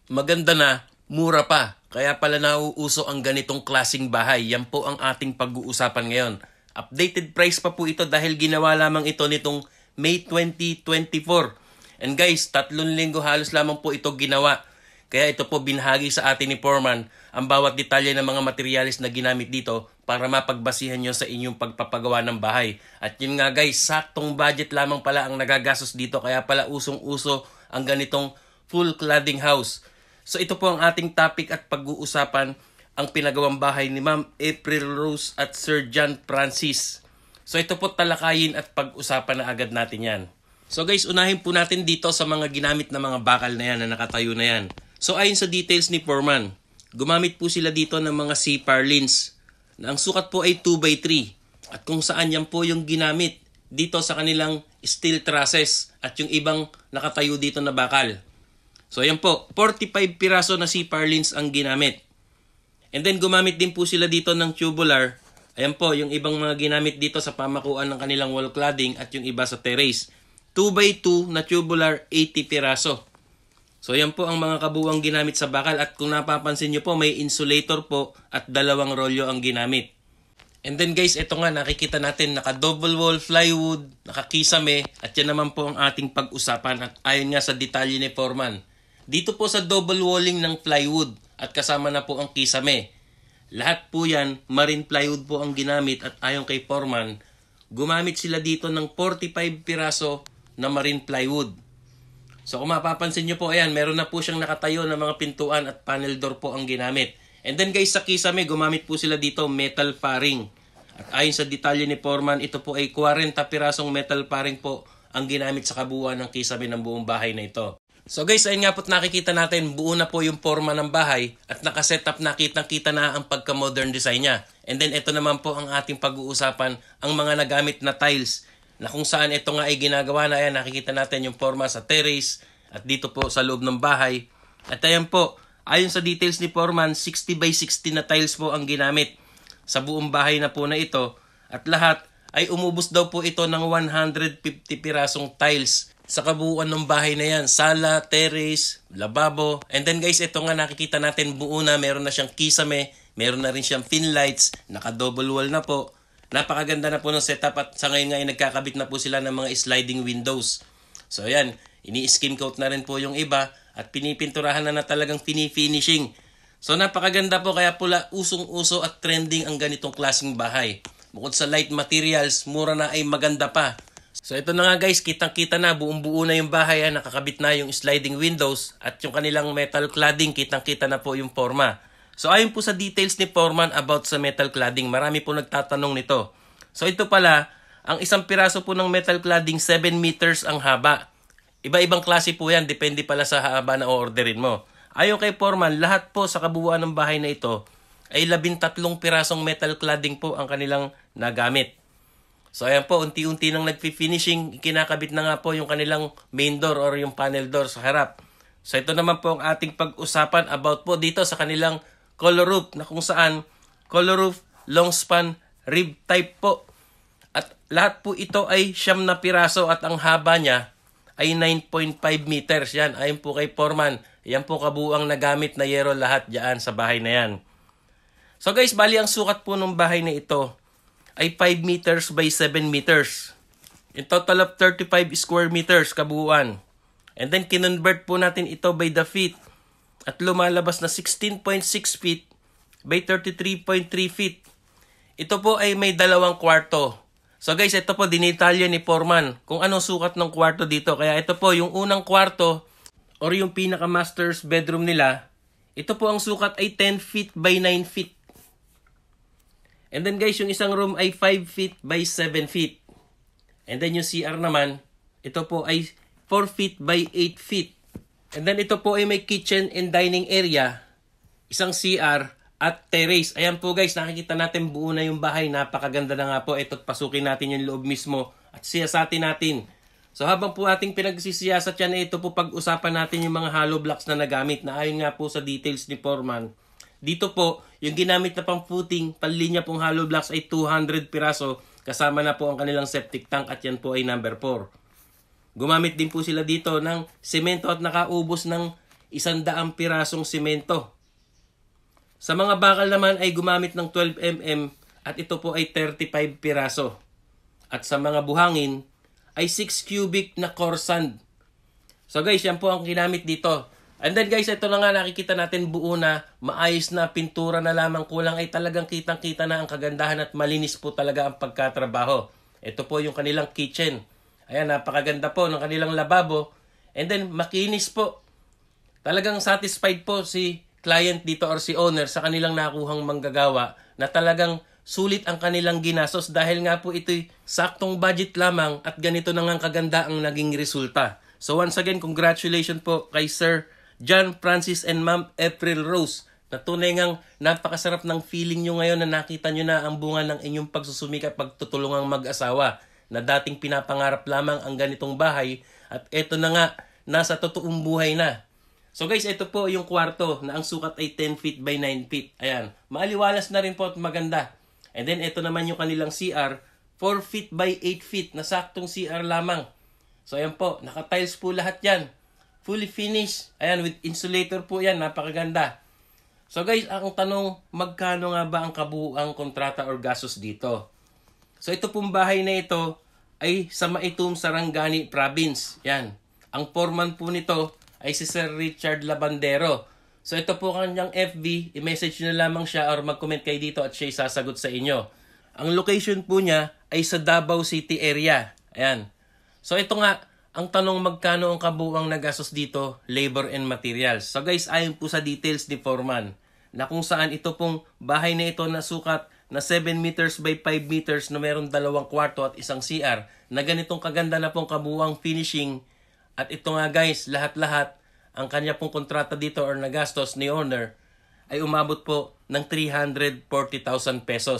maganda na, mura pa. Kaya pala nauuso ang ganitong klasing bahay. Yan po ang ating pag-uusapan ngayon. Updated price pa po ito dahil ginawa lamang ito nitong May 2024. And guys, 3 linggo halos lamang po ito ginawa. Kaya ito po binahagi sa atin ni Foreman ang bawat detalye ng mga materialis na ginamit dito para mapagbasihan nyo sa inyong pagpapagawa ng bahay. At yun nga guys, saktong budget lamang pala ang nagagastos dito. Kaya pala usong-uso ang ganitong full cladding house. So ito po ang ating topic at pag-uusapan, ang pinagawang bahay ni Ma'am April Rose at Sir John Francis. So ito po talakayin at pag-usapan na agad natin yan. So guys, unahin po natin dito sa mga ginamit na mga bakal na yan, na nakatayo na yan. So ayon sa details ni Foreman, gumamit po sila dito ng mga C-purlins na ang sukat po ay 2x3 at kung saan yan po yung ginamit dito sa kanilang steel trusses at yung ibang nakatayo dito na bakal. So ayan po, 45 piraso na C-purlins ang ginamit. And then gumamit din po sila dito ng tubular. Ayan po, yung ibang mga ginamit dito sa pamakuan ng kanilang wall cladding at yung iba sa terrace. 2x2 na tubular, 80 piraso. So yan po ang mga kabuuang ginamit sa bakal at kung napapansin nyo po may insulator po at 2 rolyo ang ginamit. And then guys, ito nga nakikita natin naka double wall plywood, naka kisame at yan naman po ang ating pag-usapan at ayon nga sa detalye ni Foreman. Dito po sa double walling ng plywood at kasama na po ang kisame. Lahat po yan, marine plywood po ang ginamit at ayon kay Foreman, gumamit sila dito ng 45 piraso na marine plywood. So kung mapapansin nyo po, ayan, meron na po siyang nakatayo na mga pintuan at panel door po ang ginamit. And then guys, sa kisame, gumamit po sila dito metal paring. At ayon sa detalye ni Foreman, ito po ay 40 pirasong metal paring po ang ginamit sa kabuuan ng kisame ng buong bahay na ito. So guys, ayun nga po't nakikita natin, buo na po yung forma ng bahay at nakasetup na kitang-kita na ang pagka-modern design niya. And then ito naman po ang ating pag-uusapan, ang mga nagamit na tiles na kung saan ito nga ay ginagawa na. Ayan, nakikita natin yung forma sa terrace at dito po sa loob ng bahay. At ayan po, ayon sa details ni Foreman, 60 by 60 na tiles po ang ginamit sa buong bahay na po na ito. At lahat ay umubos daw po ito ng 150 pirasong tiles sa kabuuan ng bahay na yan. Sala, terrace, lababo. And then guys, ito nga nakikita natin buo na. Meron na siyang kisame. Meron na rin siyang fin lights. Naka-double wall na po. Napakaganda na po ng setup at sa ngayon nga ay nagkakabit na po sila ng mga sliding windows. So ayan, ini-skim coat na rin po yung iba at pinipinturahan na talagang fini-finishing. So napakaganda po kaya pula usong-uso at trending ang ganitong klaseng bahay. Bukod sa light materials, mura na ay maganda pa. So ito na nga guys, kitang-kita na, buong-buo na yung bahay, nakakabit na yung sliding windows at yung kanilang metal cladding, kitang-kita na po yung forma. So ayon po sa details ni Foreman about sa metal cladding, marami po nagtatanong nito. So ito pala, ang isang piraso po ng metal cladding, 7 meters ang haba. Iba-ibang klase po yan, depende pala sa haba na o-orderin mo. Ayon kay Foreman, lahat po sa kabuuan ng bahay na ito ay 13 pirasong metal cladding po ang kanilang nagamit. So ayan po, unti-unti nang nagfi-finishing, kinakabit na nga po yung kanilang main door or yung panel door sa harap. So ito naman po ang ating pag-usapan about po dito sa kanilang color roof na kung saan color roof, long span, rib type po. At lahat po ito ay 9 na piraso at ang haba niya ay 9.5 meters. Yan, ayon po kay Foreman. Yan po kabuuang nagamit na yero lahat dyan sa bahay na yan. So guys, bali ang sukat po ng bahay na ito ay 5 meters by 7 meters. In total of 35 square meters kabuuan. And then kinonvert po natin ito by the feet. At lumalabas na 16.6 feet by 33.3 feet. Ito po ay may 2 kwarto. So guys, ito po dinitalya ni Foreman kung anong sukat ng kwarto dito. Kaya ito po yung unang kwarto or yung pinaka master's bedroom nila. Ito po ang sukat ay 10 feet by 9 feet. And then guys, yung isang room ay 5 feet by 7 feet. And then yung CR naman, ito po ay 4 feet by 8 feet. And then ito po ay may kitchen and dining area, isang CR at terrace. Ayan po guys, nakikita natin buo na yung bahay. Napakaganda na nga po. Ito't pasukin natin yung loob mismo at siyasatin natin. So habang po ating pinagsisiyasat yan, ito po pag-usapan natin yung mga hollow blocks na nagamit na ayon nga po sa details ni Foreman. Dito po, yung ginamit na pang footing, panlinya pong hollow blocks ay 200 piraso. Kasama na po ang kanilang septic tank at yan po ay number 4. Gumamit din po sila dito ng semento at nakaubos ng 100 pirasong simento. Sa mga bakal naman ay gumamit ng 12 mm at ito po ay 35 piraso. At sa mga buhangin ay 6 cubic na core sand. So guys, yan po ang ginamit dito. And then guys, ito na nga nakikita natin buo na, maayos na pintura na lamang, kulang ay talagang kitang-kita na ang kagandahan at malinis po talaga ang pagkatrabaho. Ito po yung kanilang kitchen. Ayan, napakaganda po ng kanilang lababo. And then makinis po. Talagang satisfied po si client dito or si owner sa kanilang nakuhang manggagawa na talagang sulit ang kanilang ginastos dahil nga po ito'y saktong budget lamang at ganito na nga kaganda ang naging resulta. So once again, congratulations po kay Sir John Francis and Ma'am April Rose na tunay ngang napakasarap ng feeling nyo ngayon na nakita nyo na ang bunga ng inyong pagsusumikap pagtutulungang mag-asawa na dating pinapangarap lamang ang ganitong bahay at eto na nga, nasa totoong buhay na. So guys, ito po yung kwarto na ang sukat ay 10 feet by 9 feet. Ayan, maaliwalas na rin po at maganda. And then ito naman yung kanilang CR, 4 feet by 8 feet na saktong CR lamang. So ayan po, naka-tiles po lahat yan. Fully finished. Ayan, with insulator po yan, napakaganda. So guys, ang tanong, magkano nga ba ang kabuuang kontrata or gastos dito? So ito pong bahay na ito ay sa Maitum, Sarangani Province. Yan. Ang foreman po nito ay si Sir Richard Labandero. So ito po kanyang FB, i-message nyo lamang siya or mag-comment kayo dito at siya sasagot sa inyo. Ang location po niya ay sa Davao City area. Ayan. So ito nga, ang tanong magkano ang kabuuang nagastos dito, labor and materials. So guys, ayon po sa details ni foreman, na kung saan ito pong bahay na ito na sukat na 7 meters by 5 meters na meron 2 kwarto at isang CR, na ganitong kaganda na pong kabuuang finishing. At ito nga guys, lahat-lahat, ang kanya pong kontrata dito or nagastos ni owner ay umabot po ng 340,000 pesos.